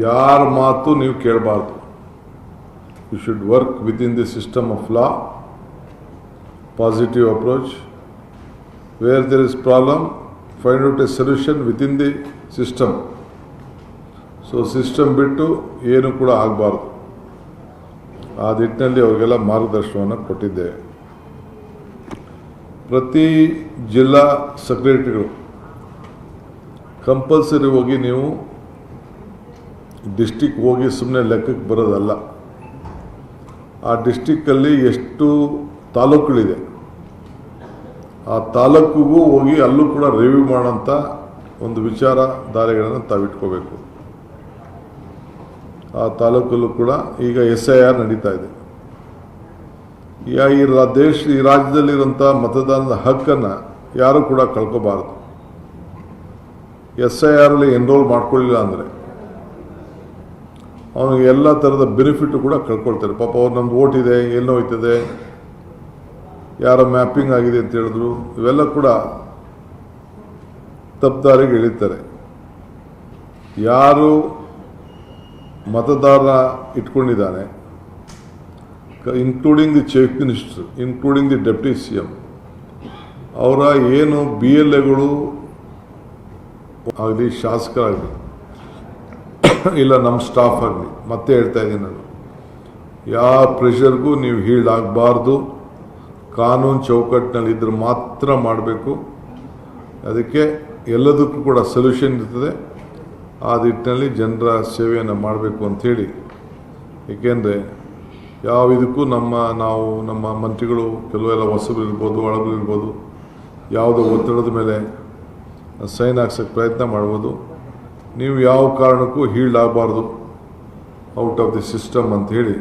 ಯಾರ ಮಾತು ನೀವು ಕೇಳಬಾರ್ದು. You should work within the system of law, positive approach. Where there is problem, find out a solution within the system. So system ಬಿಟ್ಟು ಏನು ಕೂಡ ಆಗಬಾರ್ದು. ಆ ನಿಟ್ಟಿನಲ್ಲಿ ಅವರಿಗೆಲ್ಲ ಮಾರ್ಗದರ್ಶನವನ್ನು ಕೊಟ್ಟಿದ್ದೇವೆ. ಪ್ರತಿ ಜಿಲ್ಲಾ ಸೆಕ್ರೆಟರಿಗಳು ಕಂಪಲ್ಸರಿ ಹೋಗಿ ನೀವು ಡಿಸ್ಟಿಕ್ ಹೋಗಿ ಸುಮ್ಮನೆ ಲೆಕ್ಕಕ್ಕೆ ಬರೋದಲ್ಲ. ಆ ಡಿಸ್ಟಿಕ್ಕಲ್ಲಿ ಎಷ್ಟು ತಾಲೂಕುಗಳಿದೆ, ಆ ತಾಲೂಕಿಗೂ ಹೋಗಿ ಅಲ್ಲೂ ಕೂಡ ರಿವ್ಯೂ ಮಾಡೋಂಥ ಒಂದು ವಿಚಾರಧಾರೆಗಳನ್ನು ತಾವಿಟ್ಕೋಬೇಕು. ಆ ತಾಲೂಕಲ್ಲೂ ಕೂಡ ಈಗ SIR ನಡೀತಾ ಇದೆ. ಈ ರಾಜ್ಯದಲ್ಲಿರುವಂಥ ಮತದಾನದ ಹಕ್ಕನ್ನು ಯಾರೂ ಕೂಡ ಕಳ್ಕೋಬಾರ್ದು. SIRಲ್ಲಿ ಎನ್ರೋಲ್ ಮಾಡ್ಕೊಳ್ಳಿಲ್ಲ ಅಂದರೆ ಅವನಿಗೆ ಎಲ್ಲ ಥರದ ಬೆನಿಫಿಟ್ಟು ಕೂಡ ಕಳ್ಕೊಳ್ತಾರೆ. ಪಾಪ ಅವ್ರು ನಮ್ದು ಓಟ್ ಇದೆ, ಎಲ್ಲೋ ಹೋಯ್ತದೆ, ಯಾರೋ ಮ್ಯಾಪಿಂಗ್ ಆಗಿದೆ ಅಂತ ಹೇಳಿದ್ರು, ಇವೆಲ್ಲ ಕೂಡ ತಪ್ಪುದಾರಿಗೆ ಇಳಿತಾರೆ. ಯಾರು ಮತದಾರ ಇಟ್ಕೊಂಡಿದ್ದಾನೆ, including the chief minister, including the deputy CM, ಅವರ ಏನು BLAಗಳು ಆಗಲಿ, ಶಾಸಕರಾಗಲಿ, ಇಲ್ಲ ನಮ್ಮ ಸ್ಟಾಫ್ ಆಗಲಿ, ಮತ್ತೆ ಹೇಳ್ತಾ ಇದ್ದೀನಿ ನಾನು, ಯಾವ ಪ್ರೆಷರ್ಗೂ ನೀವು ಹೀಲ್ಡ್ ಆಗಬಾರ್ದು. ಕಾನೂನು ಚೌಕಟ್ಟಿನಲ್ಲಿ ಇದ್ರೆ ಮಾತ್ರ ಮಾಡಬೇಕು. ಅದಕ್ಕೆ ಎಲ್ಲದಕ್ಕೂ ಕೂಡ ಸೊಲ್ಯೂಷನ್ ಇರ್ತದೆ. ಆ ನಿಟ್ಟಿನಲ್ಲಿ ಜನರ ಸೇವೆಯನ್ನು ಮಾಡಬೇಕು ಅಂಥೇಳಿ. ಏಕೆಂದರೆ ಯಾವ ಇದಕ್ಕೂ ನಮ್ಮ ಮಂತ್ರಿಗಳು ಕೆಲವೆಲ್ಲ ಹೊಸಬರು ಇರ್ಬೋದು, ಒಳಗರು ಇರ್ಬೋದು, ಯಾವುದೋ ಒತ್ತಡದ ಮೇಲೆ ಸೈನ್ ಹಾಕ್ಸೋಕ್ಕೆ ಪ್ರಯತ್ನ ಮಾಡ್ಬೋದು. ನೀವು ಯಾವ ಕಾರಣಕ್ಕೂ ಹೀಲ್ಡ್ ಆಗಬಾರ್ದು ಔಟ್ ಆಫ್ ದಿ ಸಿಸ್ಟಮ್ ಅಂಥೇಳಿ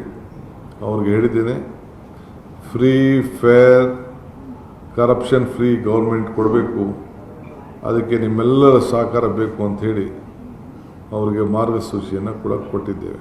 ಅವ್ರಿಗೆ ಹೇಳಿದ್ದೇನೆ. Free, fair, corruption free government ಕೊಡಬೇಕು. ಅದಕ್ಕೆ ನಿಮ್ಮೆಲ್ಲರ ಸಹಕಾರ ಬೇಕು ಅಂಥೇಳಿ ಅವರಿಗೆ ಮಾರ್ಗಸೂಚಿಯನ್ನು ಕೂಡ ಕೊಟ್ಟಿದ್ದೇವೆ.